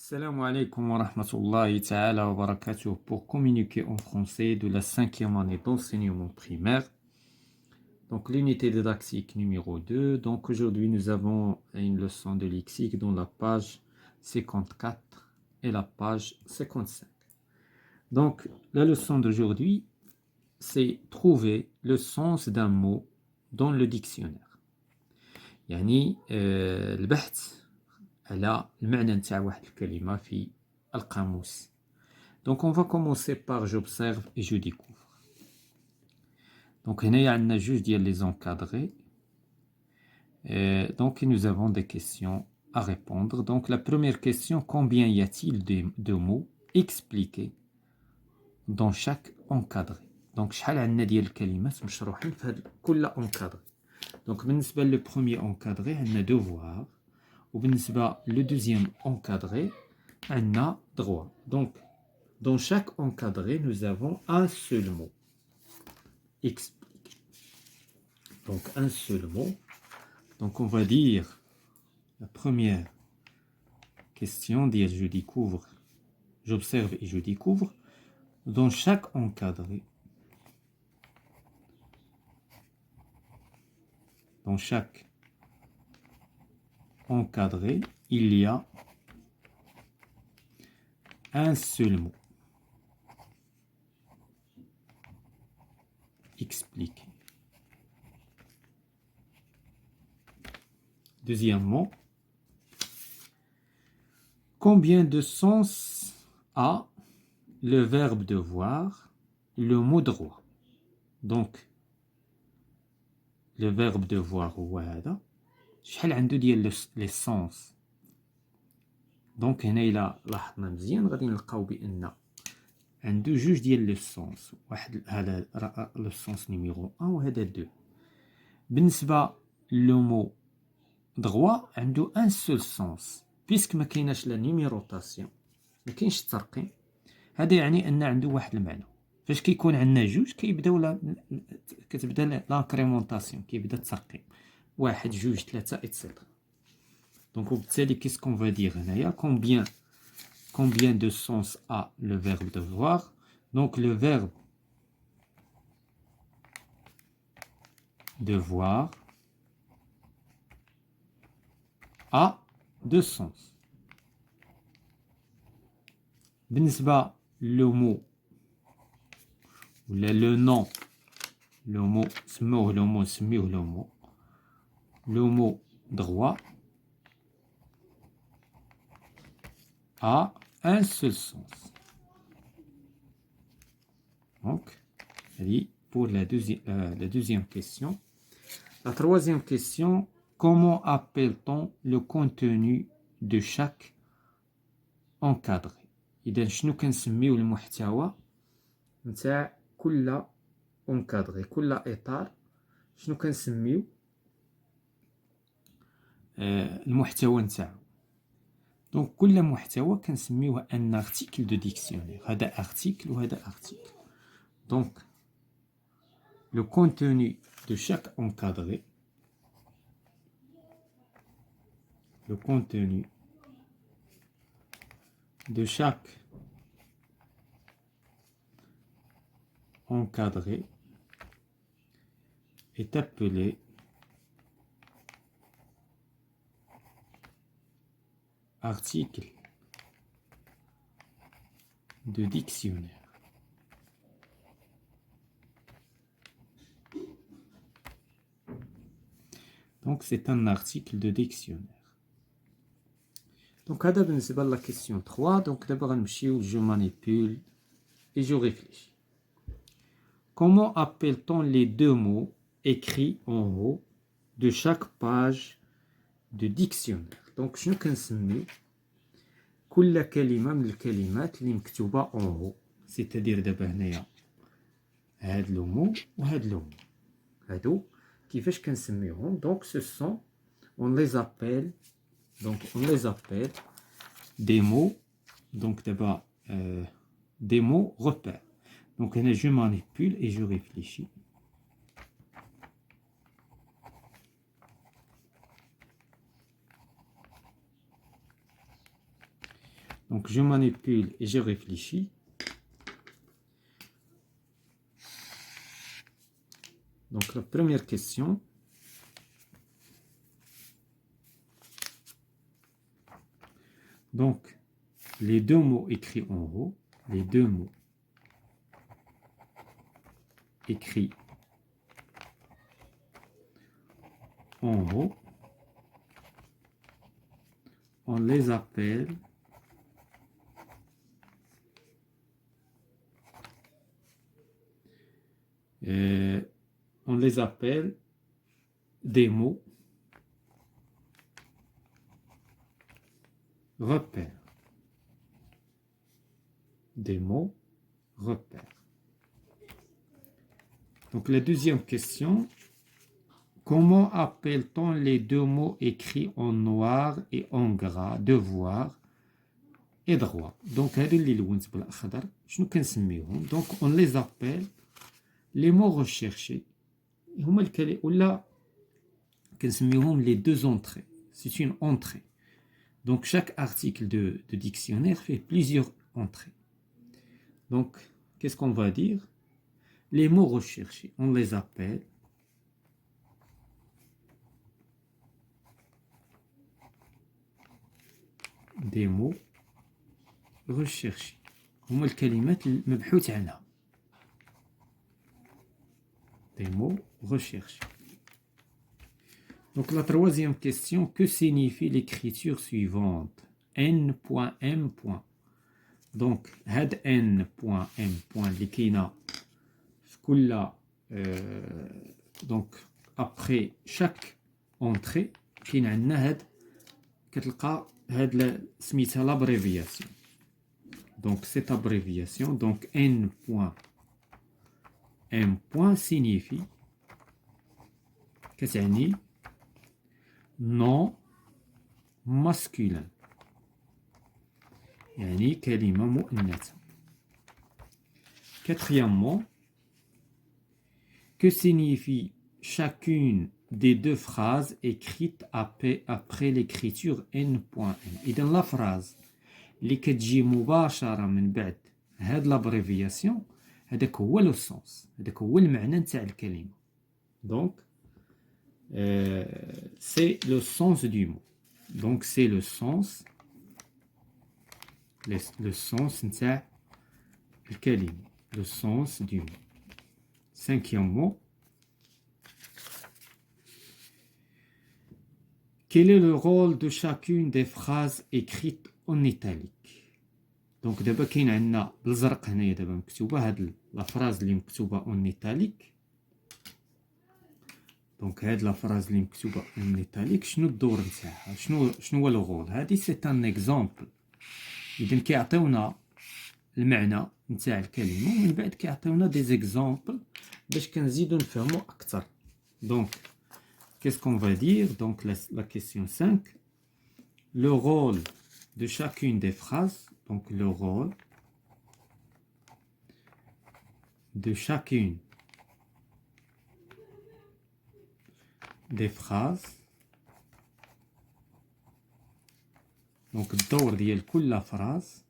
Assalamu alaikum wa rahmatullahi ta'ala wa barakatuh pour communiquer en français de la cinquième année d'enseignement primaire. Donc l'unité didactique numéro 2. Donc aujourd'hui nous avons une leçon de lexique dans la page 54 et la page 55. Donc la leçon d'aujourd'hui c'est trouver le sens d'un mot dans le dictionnaire. يعني البحث على المعنى نتاع واحد الكلمة في القاموس. Donc on va commencer par j'observe et je découvre. Donc هنايا عندنا جوج ديال les encadrés. Donc nous avons des questions à répondre. Donc la première question, combien y a-t-il de mots expliqués dans chaque encadré? Donc شحال عندنا ديال الكلمات مشروحين في هذا كل encadré. Donc بالنسبة le premier encadré عندنا devoir. وبالنسبة le deuxième encadré عندنا droit. Donc dans chaque encadré nous avons un seul mot expliqué. Donc un seul mot. Donc on va dire la première question, dire je découvre, j'observe et je découvre. Dans chaque encadré, il y a un seul mot expliqué. Deuxièmement, combien de sens a le verbe devoir, le mot droit? Donc le verbe devoir هو هذا شحال عنده ديال لي سونس. دونك هنا الا لاحظنا مزيان غادي نلقاو بان عنده جوج ديال لي سونس، واحد هذا لو سونس نيميرو 1 وهذا 2. بالنسبه لو مو droit عنده ان سول سونس بيسك ما كايناش لا نيميروطاسيون، ما كاينش الترقيم. هذا يعني ان عنده واحد المعنى. فاش كيكون عندنا جوج كيبداو كتبدا لانكريمونطاسيون، كيبدا الترقيم، واحد جوج ثلاثة اتسيتيرا. دونك وبالتالي qu'est-ce qu'on va dire هنايا combien de sens a le verbe devoir. Donc le verbe devoir a deux sens. بالنسبة le mot ou le nom, le mot سموه le mot سميوه le mot droit a un seul sens. Donc, pour la deuxième question. La troisième question, comment appelle-t-on le contenu de chaque encadré? إذا شنو كنسميو المحتوى نتاع كل encadré، كل إطار شنو كنسميو المحتوى نتاعو. دونك كل محتوى كنسميوه ان ارتيكل دو ديكسيونير. هذا ارتيكل وهذا ارتيكل. دونك le contenu de chaque encadré, le contenu de chaque encadré est appelé article de dictionnaire. Donc c'est un article de dictionnaire. Donc هذا بالنسبة la question 3. Donc d'abord غنمشيو je manipule et je réfléchis. Comment appelle-t-on les deux mots écrits en haut de chaque page de dictionnaire? Donc شنو كنسميو كل كلمة من الكلمات اللي مكتوبة en haut. C'est-à-dire دابا هنايا هاد لو مو وهاد لو مو هادو كيفاش كنسميوهم؟ دونك ce sont on les appelle des mots. Donc d'abord des mots repères. Donc هنا je manipule et je réfléchis. Donc, je manipule et je réfléchis. Donc, la première question. Donc, les deux mots écrits en haut, les deux mots écrits en haut, on les appelle des mots repères. Des mots repères. Donc la deuxième question, comment appelle-t-on les deux mots écrits en noir et en gras, devoir et droit? Donc هذه اللي لونت بالأخضر شنو كنسميوهم؟ Donc on les appelle les mots recherchés. هما الكلمات ولا كنسميوهم les deux entrées. C'est une entrée. Donc chaque article de dictionnaire fait plusieurs entrées. Donc qu'est-ce qu'on va dire? Les mots recherchés, on les appelle des mots recherchés. هما الكلمات المبحوث عنها. Des mots recherchés. Donc la troisième question, que signifie l'écriture suivante? N.M. Donc هاد N.M. اللي كاينه في كل donc après chaque entrée كاين عندنا هاد كتلقى هاد سميتها l'abréviation. Donc cette abréviation donc N.M. signifie كتعني nom masculin يعني كلمة مؤنثة. Quatrièmement, que signifie chacune des deux phrases écrites après l'écriture N.M. إذا la phrase اللي كتجي مباشرة من بعد هاد l'abréviation هذاك هو لو سونس، هذاك هو المعنى نتاع الكلمة. Donc c'est le sens du mot. Donc c'est le sens نتاع الكلمة. Le sens du mot. Cinquième mot. Quel est le rôle de chacune des phrases écrites en italique? Donc دابا كاين عندنا بالزرق هنايا دابا مكتوبة هاد لا فراز اللي مكتوبة en italique. دونك هاد لا فراز اللي مكتوبة en italique شنو الدور نتاعها؟ شنو هو لو رول؟ هادي سي ان اكزامبل. إذا كيعطيونا المعنى نتاع الكلمة ومن بعد كيعطيونا دي زيكزامبل باش كنزيدو نفهمو أكثر. دونك qu'est-ce qu'on va dire? Donc la question 5. Le rôle de chacune des phrases. Donc le rôle de chacune des phrases. Donc الدور ديال كل phrase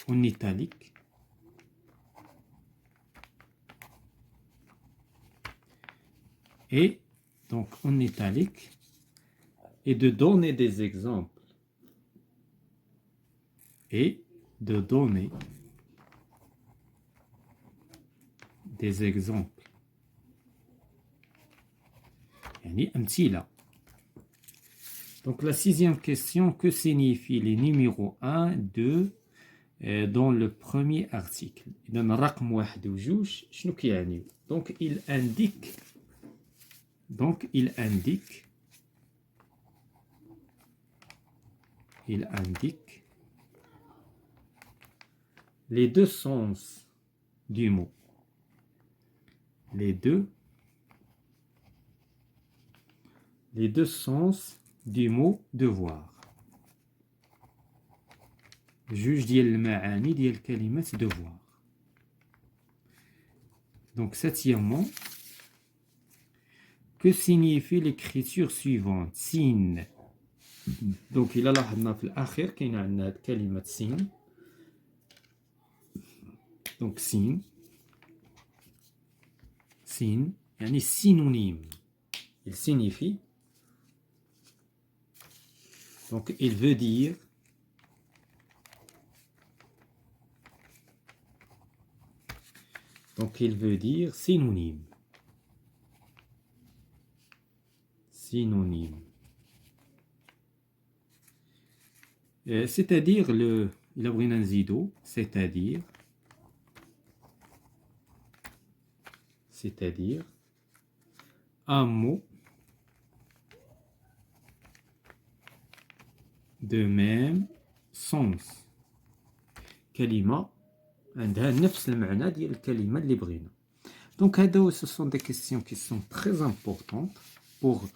en italique. Et donc en italique, et de donner des exemples. Et de donner des exemples. يعني أمثلة. Donc la sixième question, que signifient les numéros 1, 2 dans le premier article? إذا الرقم 1 و 2 شنو كيعنيو؟ Donc il indique les deux sens du mot. Les deux sens du mot devoir. جوج ديال المعاني ديال كلمة devoir. Donc septièmement, que signifie l'écriture suivante? Sin دونك إلا لاحظنا في الأخير كاين عندنا كلمة سين. دونك سين يعني synonyme. Il signifie. Donc il veut dire. Donc il veut dire synonyme. Synonyme. C'est-à-dire le. Il a pris un zido, c'est-à-dire un mot de même sens. كلمة عندها نفس المعنى ديال الكلمة اللي بغينا. Donc ce sont des questions qui sont très importantes pour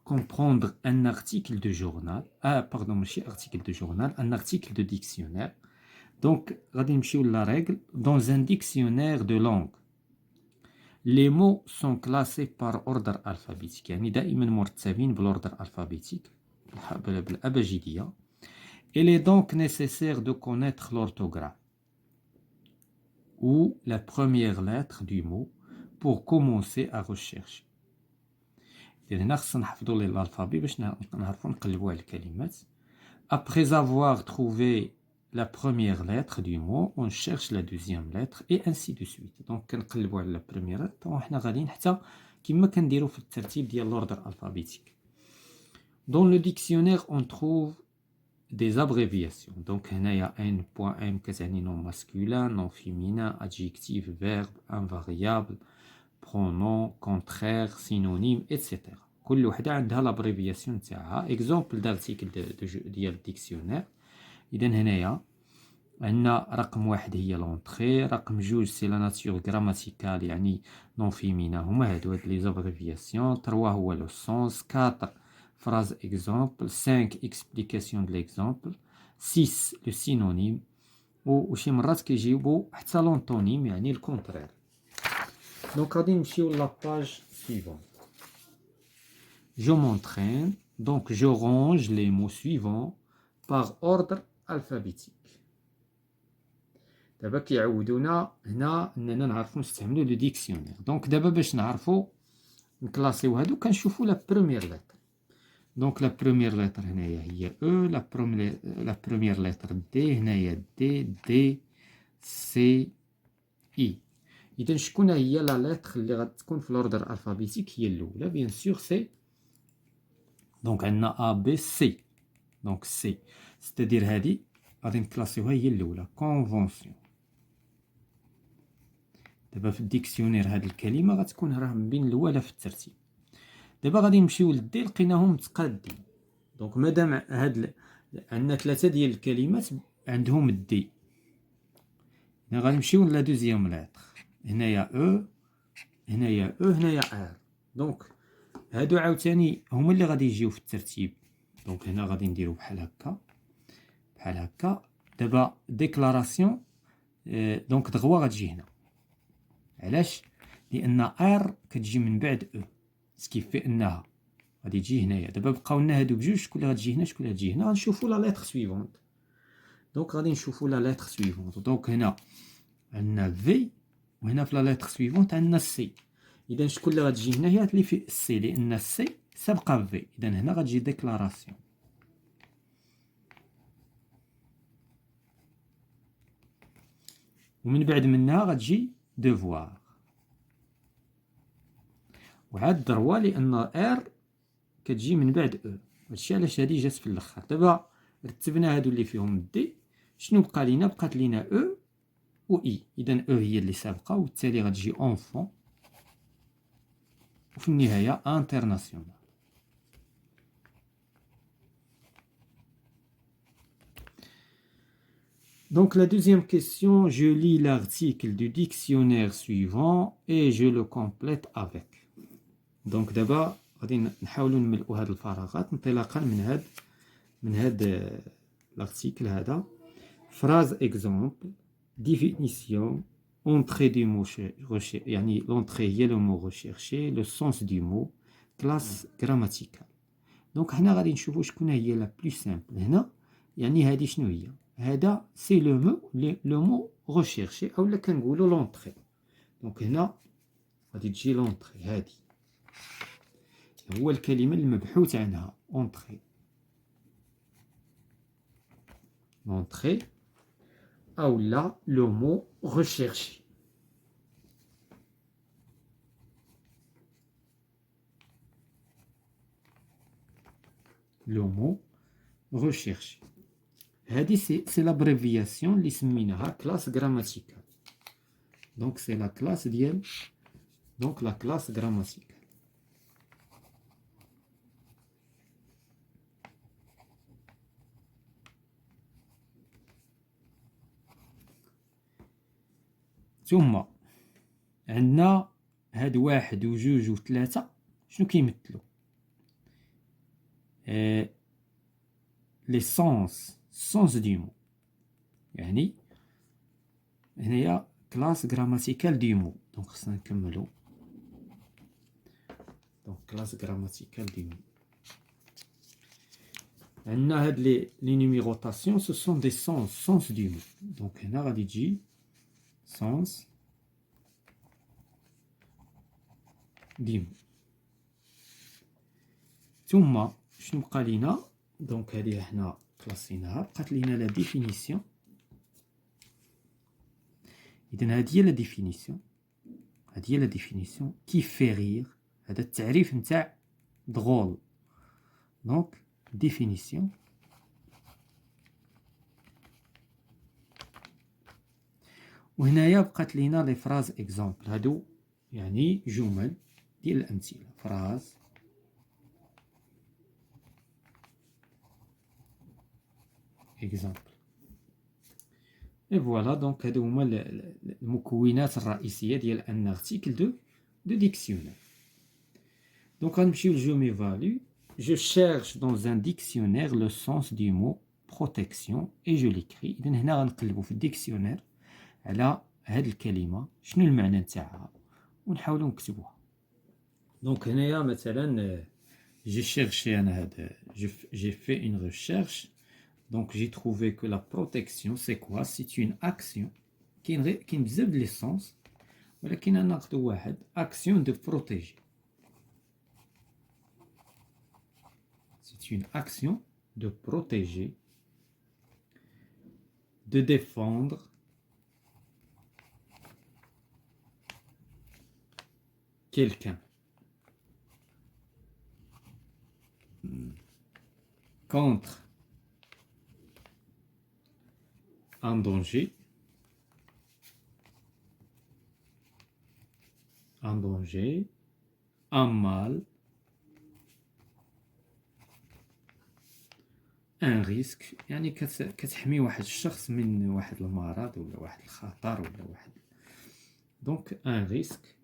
comprendre un article de journal. Pardon, ماشي article de journal, un article de dictionnaire. Donc غادي نمشيو la règle. Dans un dictionnaire de langue, les mots sont classés par ordre alphabétique. يعني دائما مرتبين بالordre alphabétique بالأبجدية. Il est donc nécessaire de connaître l'orthographe ou la première lettre du mot pour commencer à rechercher. هنا خصنا نحفظوا l'alphabet باش نعرفوا نقلبوا على الكلمات. Après avoir trouvé la première lettre du mot, on cherche la deuxième lettre et ainsi de suite. Donc كنقلبوا على la première lettre وحنا غاديين حتى كما كنديروا في الترتيب ديال l'ordre alphabétique. Dans le dictionnaire, on trouve des abréviations. Donc il y a N.M كتعني nom masculin, nom féminin, adjectif, verbe, invariable, pronom, contraire, synonyme, etc. كل وحده عندها l'abréviation تاعها. Exemple d'article ديال الديكسيونير. إذا هنايا عندنا رقم 1 هي l'entrée، رقم 2 c'est la nature grammaticale يعني nom féminin هما هاد les abréviations. 3 هو le sens. 4 phrase exemple. 5 explication de l'exemple. 6 le synonyme. وشي مرات كيجيبوا حتى l'antonyme يعني الكونترير. Donc غادي نمشيو la page suivante. Je m'entraîne. Donc je range les mots suivants par ordre alphabétique. دابا كيعودونا هنا اننا نعرفوا نستعملوا لو ديكسيونير. دونك دابا باش نعرفوا نكلاسيو هادو كنشوفوا لا بروميير لتر. دونك لا بروميير لتر هنايا هي او، لا بروميير لتر دي هنايا دي سي اي. اذا شكون هي لا لتر اللي غتكون في الاوردر الفابيتيك هي الاولى؟ بيان سور سي. دونك عندنا ا بي سي. دونك سي ستادير هادي غادي نكلاسيوها هي الاولى كونفونسيون. دابا في الديكسيونير هاد الكلمه غتكون راه من بين الاولى في الترتيب. دابا غادي نمشيو للدي لقيناهم متقادين. دونك مادام هاد عندنا 3 ديال الكلمات عندهم الدي، هنا غادي نمشيو لا دوزيام لتر. هنايا او، هنايا او، هنايا ار. دونك هادو عاوتاني هما اللي غادي يجيو في الترتيب. دونك هنا غادي نديرو بحال هكا بحال هكا. دابا ديكلاراسيون دونك دغوا غتجي هنا. علاش؟ لان ار كتجي من بعد او، سكيفي انها غادي تجي هنايا. دابا بقاو لنا هادو بجوج، شكون اللي غتجي هنا شكون اللي غتجي هنا؟ غنشوفوا لا لتر سويفونت. دونك غادي نشوفوا لا لتر سويفونت. دونك هنا عندنا في، وهنا في لا لتر سويفونت عندنا سي. اذا شكون اللي غتجي هنا؟ هي اللي في سي، لان سي سابقه في. اذا هنا غتجي ديكلاراسيون. ومن بعد منها غتجي دوفوار، وعاد دروا لان ار كتجي من بعد او. هادشي علاش هادي جات في الاخر. دابا رتبنا هادو اللي فيهم دي. شنو بقى لينا؟ بقات لينا او و اي. اذا او هي اللي سابقه، وبالتالي غتجي اونفون، وفي النهايه انترناسيونال. Donc la deuxième question, je lis l'article du dictionnaire suivant et je le complète avec. Donc d'abord غادي نحاولوا نملؤوا هاد الفراغات انطلاقا من هاد l'article هذا. Phrase exemple, définition, entrée du mot recherché, يعني l'entrée هي le mot recherché, le sens du mot, classe grammaticale. دونك حنا غادي نشوفوا شكون هي لا بلو سامبل هنا. يعني هذه شنو هي؟ هذا سي لو مو ريشيرشي اولا كنقولوا لونطري. دونك هنا غادي تجي لونطري، هذه هو الكلمه المبحوث عنها اونطري. لونطري اولا لو مو ريشيرشي. لو مو recherché. هذه سي لابريفياسيون اللي سميناها كلاس غراماتيكال. دونك سي لا كلاس ديال دونك لا كلاس غراماتيكال. ثم عندنا هاد واحد وجوج وثلاثة شنو كيمثلوا؟ لي سونس دو مو. يعني هنايا كلاس غراماتيكال دو مو. دونك خصنا نكملو. دونك كلاس غراماتيكال دو مو. عندنا هاد لي نيميروطاسيون سو سون دي سونس دو مو. دونك هنا غادي تجي سونس دو مو. ثم شنو بقى لينا؟ دونك هذه حنا كلاسيناها، بقات لينا لا ديفينيسيون. اذا هذه هي لا ديفينيسيون، هذه هي لا ديفينيسيون كي في رير. هذا التعريف نتاع دغول. دونك ديفينيسيون وهنايا بقات لينا لي فراز اكزامبل. هادو يعني جمل ديال الامثله. فراز اكزامبل. اي فوالا. دونك هادو هما المكونات الرئيسيه ديال ان ارتيكل دو ديكسيونير. دونك غنمشيو لجو ميفالو. Je cherche dans un dictionnaire le sens du mot protection et je l'écris. إذن هنا غنقلبو في الديكسيونير على هاد الكلمة شنو المعنى نتاعها ونحاولو نكتبوها. دونك هنايا مثلا j'ai cherché أنا هاد j'ai fait une recherche. Donc j'ai trouvé que la protection c'est quoi? C'est une action كاين بزاف د لي سونس ولكن أنا ناخدو واحد action de protéger. C'est une action de protéger, de défendre quelqu'un contre un danger, un mal, ان ريسك. يعني كتحمي واحد الشخص من واحد المرض ولا واحد الخطر ولا واحد. دونك ان ريسك.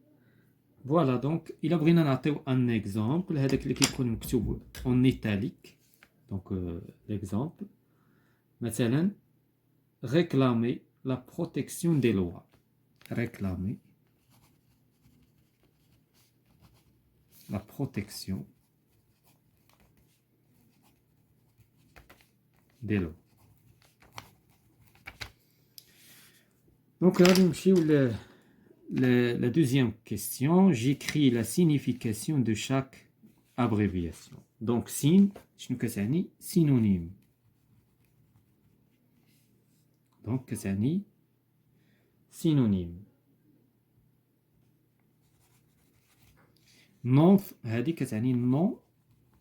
فوالا. دونك الا بغينا نعطيو ان اكزامبل هذاك اللي كيكون مكتوب اون ايتاليك. دونك ليكزامبل مثلا réclamer la protection des lois. réclamer la protection des lois. Donc, la deuxième question, j'écris la signification de chaque abréviation. Donc, sin, synonyme. Donc, كتعني synonyme. Non, هذه كتعني non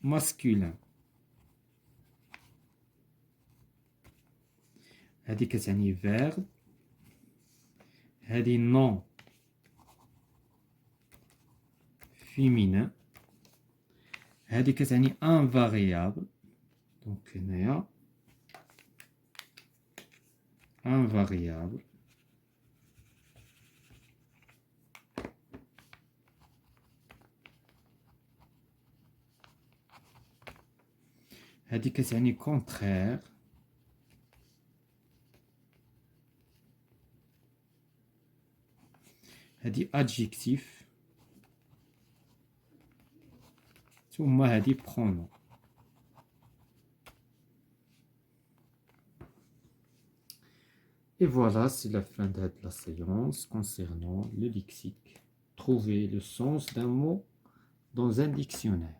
masculin. هذه كتعني verbe. هذه non féminin. هذه كتعني invariable. Donc هنايا invariable. هذه كتعني contraire. هذه adjectif. ثم هذه pronom. Et voilà, c'est la fin de la séance concernant le lexique. Trouver le sens d'un mot dans un dictionnaire.